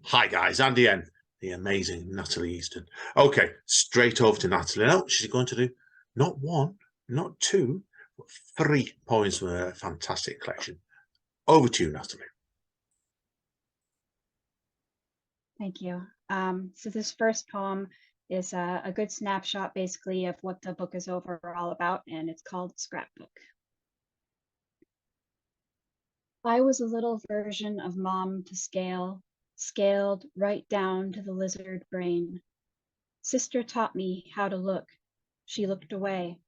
Hi guys, Andy N, the amazing Natalie Easton. Okay, straight over to Natalie now. She's going to do not one, not two, but three poems from a fantastic collection. Over to you, Natalie. Thank you. So this first poem is a good snapshot, basically, of what the book is overall about, and it's called Scrapbook. I was a little version of Mom to scale, scaled right down to the lizard brain. Sister taught me how to look. She looked away.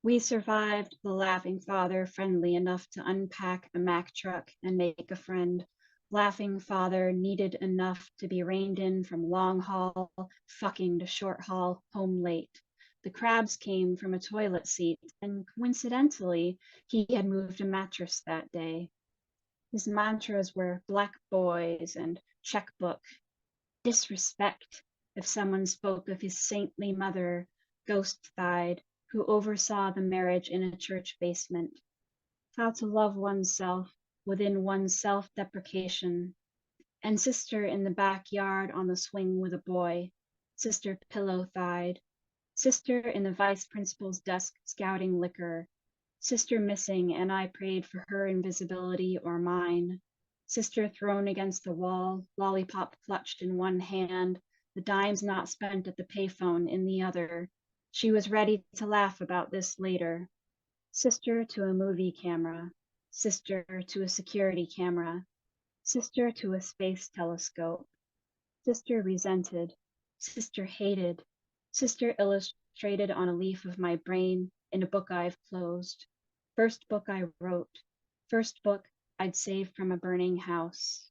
We survived the laughing father, friendly enough to unpack a Mack truck and make a friend. Laughing father needed enough to be reined in from long haul, fucking to short haul, home late. The crabs came from a toilet seat, and coincidentally, he had moved a mattress that day. His mantras were black boys and checkbook. Disrespect if someone spoke of his saintly mother, ghost-thighed, who oversaw the marriage in a church basement. How to love oneself within one's self-deprecation. And sister in the backyard on the swing with a boy. Sister pillow-thighed. Sister in the vice principal's desk scouting liquor. Sister missing, and I prayed for her invisibility or mine. Sister thrown against the wall, lollipop clutched in one hand, the dimes not spent at the payphone in the other. She was ready to laugh about this later. Sister to a movie camera. Sister to a security camera. Sister to a space telescope. Sister resented. Sister hated. Sister illustrated on a leaf of my brain in a book I've closed. First book I wrote. First book I'd saved from a burning house.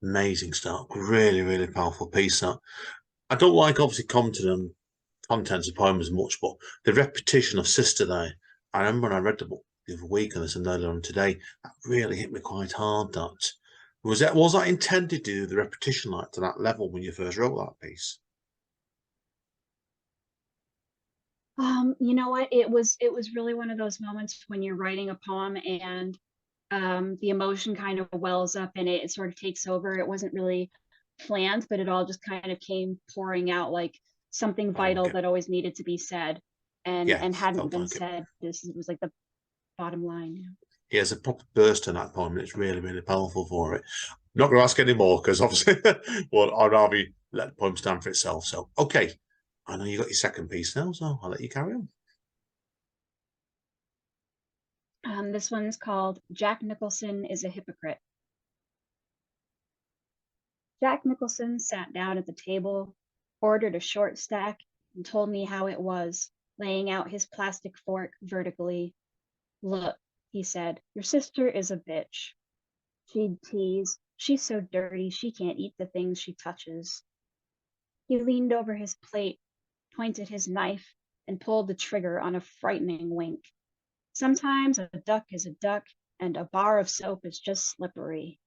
Amazing stuff. Really, really powerful piece. That I don't like obviously contents of poems much, but the repetition of Sister there. I remember when I read the book the other week and listened earlier on today, that really hit me quite hard. That was that intended to do the repetition like to that level when you first wrote that piece? You know what? It was really one of those moments when you're writing a poem and the emotion kind of wells up and it sort of takes over. It wasn't really planned, but it all just kind of came pouring out like something Oh, vital okay. that always needed to be said Yeah, and hadn't felt been like it. said. This was like the bottom line. He has a proper burst in that poem, and it's really, really powerful for it. I'm not going to ask any more because obviously, well, I'd rather let the poem stand for itself. So, okay, I know you got your second piece now, so I'll let you carry on. This one's called Jack Nicholson is a Hypocrite. Jack Nicholson sat down at the table, ordered a short stack, and told me how it was, laying out his plastic fork vertically. Look, he said, your sister is a bitch. She'd tease. She's so dirty she can't eat the things she touches. He leaned over his plate, pointed his knife, and pulled the trigger on a frightening wink. Sometimes a duck is a duck, and a bar of soap is just slippery.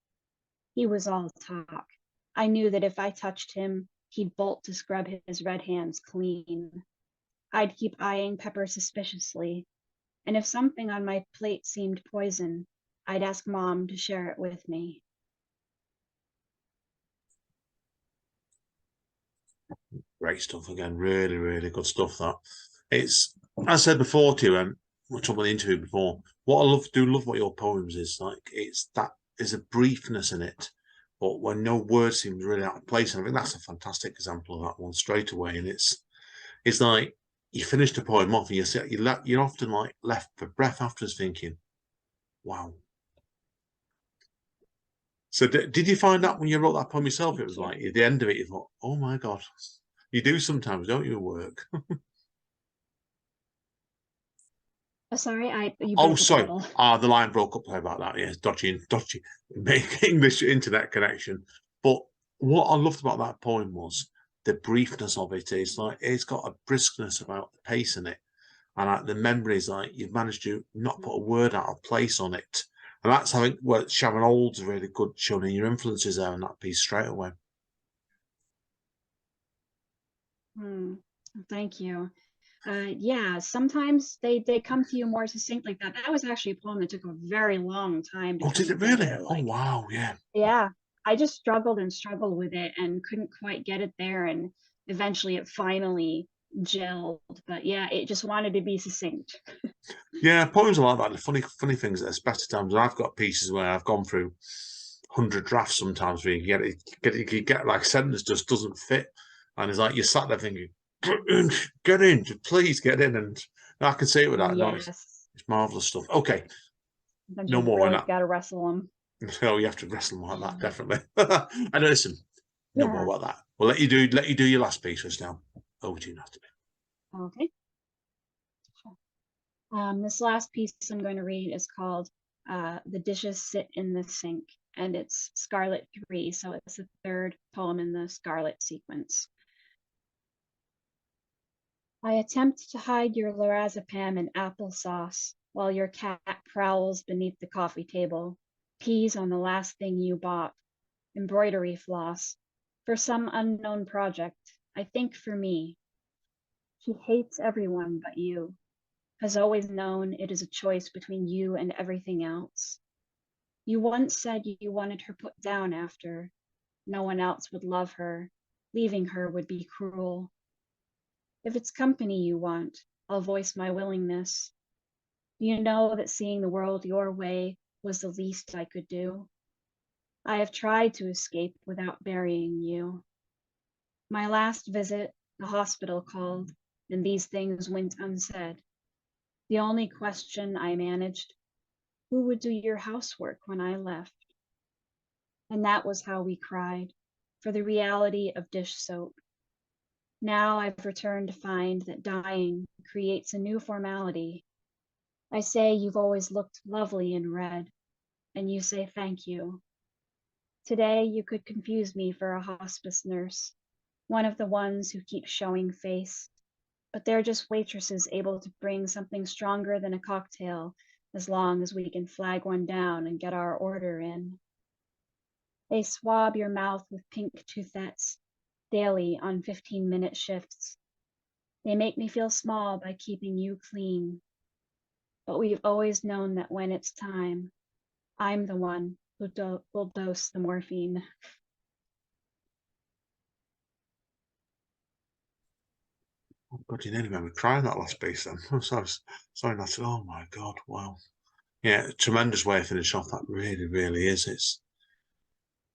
He was all talk. I knew that if I touched him, he'd bolt to scrub his red hands clean. I'd keep eyeing Pepper suspiciously, and if something on my plate seemed poison, I'd ask Mom to share it with me. Great stuff again. Really, really good stuff. That it's, as I said before to you, and we're talking about the interview before. What I love what your poems is like. It's that there's a briefness in it, but when no word seems really out of place, and I think that's a fantastic example of that one straight away. And it's like you finish the poem off, and you're often like left for breath afterwards, thinking, "Wow." So did you find that when you wrote that poem yourself? It Thank was you. like at the end of it, you thought, "Oh my God." You do sometimes, don't you, at work? Oh, sorry, you Oh, broke up a sorry. little. The line broke up. Sorry about that. Yes, dodgy English internet connection. But what I loved about that poem was the briefness of it. It's like it's got a briskness about the pace in it, and like the memories. Like you've managed to not put a word out of place on it, and that's I think what Sharon Olds really good showing your influences there in that piece straight away. Thank you. Yeah, sometimes they come to you more succinct like that. That was actually a poem that took a very long time to Oh, come did it really? together. Oh, Like, wow. Yeah. yeah, I just struggled and struggled with it and couldn't quite get it there. And eventually it finally gelled. But yeah, it just wanted to be succinct. Yeah, poems are like that. The funny things. There's better times. I've got pieces where I've gone through 100 drafts sometimes where you get like a sentence just doesn't fit. And it's like you're sat there thinking, get in, please get in. And I can see it with that. No, Yes. it's marvelous stuff. Okay, Sometimes no you more on really that. got to wrestle them. Oh, you have to wrestle like that, definitely. And listen, no more Yeah. about that. We'll let you do your last piece just now. Over to you, Natalie. Okay. This last piece I'm going to read is called The Dishes Sit in the Sink, and it's Scarlet 3, so it's the third poem in the Scarlet sequence. I attempt to hide your lorazepam in applesauce while your cat prowls beneath the coffee table, pees on the last thing you bought, embroidery floss, for some unknown project, I think for me. She hates everyone but you, has always known it is a choice between you and everything else. You once said you wanted her put down after. No one else would love her. Leaving her would be cruel. If it's company you want, I'll voice my willingness. You know that seeing the world your way was the least I could do. I have tried to escape without burying you. My last visit, the hospital called, and these things went unsaid. The only question I managed, who would do your housework when I left? And that was how we cried, for the reality of dish soap. Now I've returned to find that dying creates a new formality. I say you've always looked lovely in red, and you say thank you. Today you could confuse me for a hospice nurse, one of the ones who keep showing face, but they're just waitresses able to bring something stronger than a cocktail as long as we can flag one down and get our order in. They swab your mouth with pink touthettes daily on 15-minute shifts. They make me feel small by keeping you clean. But we've always known that when it's time, I'm the one who will dose the morphine. Oh, God, you nearly made me cry in that last piece then. I'm sorry, Natalie. Oh, my God. Wow. Yeah, tremendous way of finishing off. That really, really is.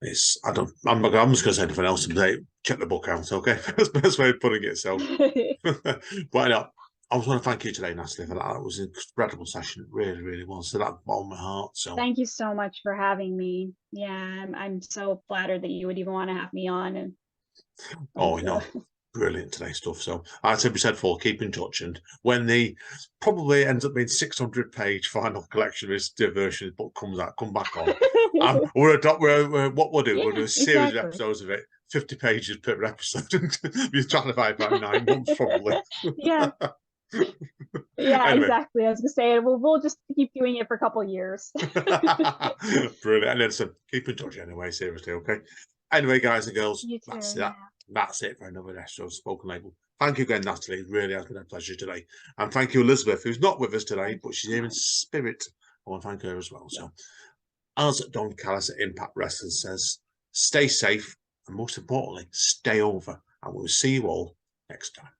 I'm just going to say anything else and say, check the book out, okay? That's the best way of putting it. So, but I just want to thank you today, Natalie, for that. It was an incredible session. It really, really was. So that bottom of my heart. So, Thank you so much for having me. Yeah, I'm so flattered that you would even want to have me on. And oh, thank you. brilliant today stuff. So, as we said before, keep in touch. And when the probably ends up being 600-page final collection of this version of the book comes out, come back on. What we'll do, we'll Yeah, do a series of exactly. episodes of it, 50 pages per episode. We're trying to find about 9 months, probably. Yeah, yeah, Anyway, exactly. I was gonna say we'll just keep doing it for a couple years. brilliant. And listen, keep in touch anyway, seriously, okay? Anyway, guys and girls, You that's too. it. Yeah. That's it for another episode of Spoken Label. Thank you again, Natalie. It really has been a pleasure today. And thank you, Elizabeth, who's not with us today, Thank but you she's so here in much. spirit. I want to thank her as well. So, as Don Callis at Impact Wrestling says, stay safe and most importantly, stay over. And we'll see you all next time.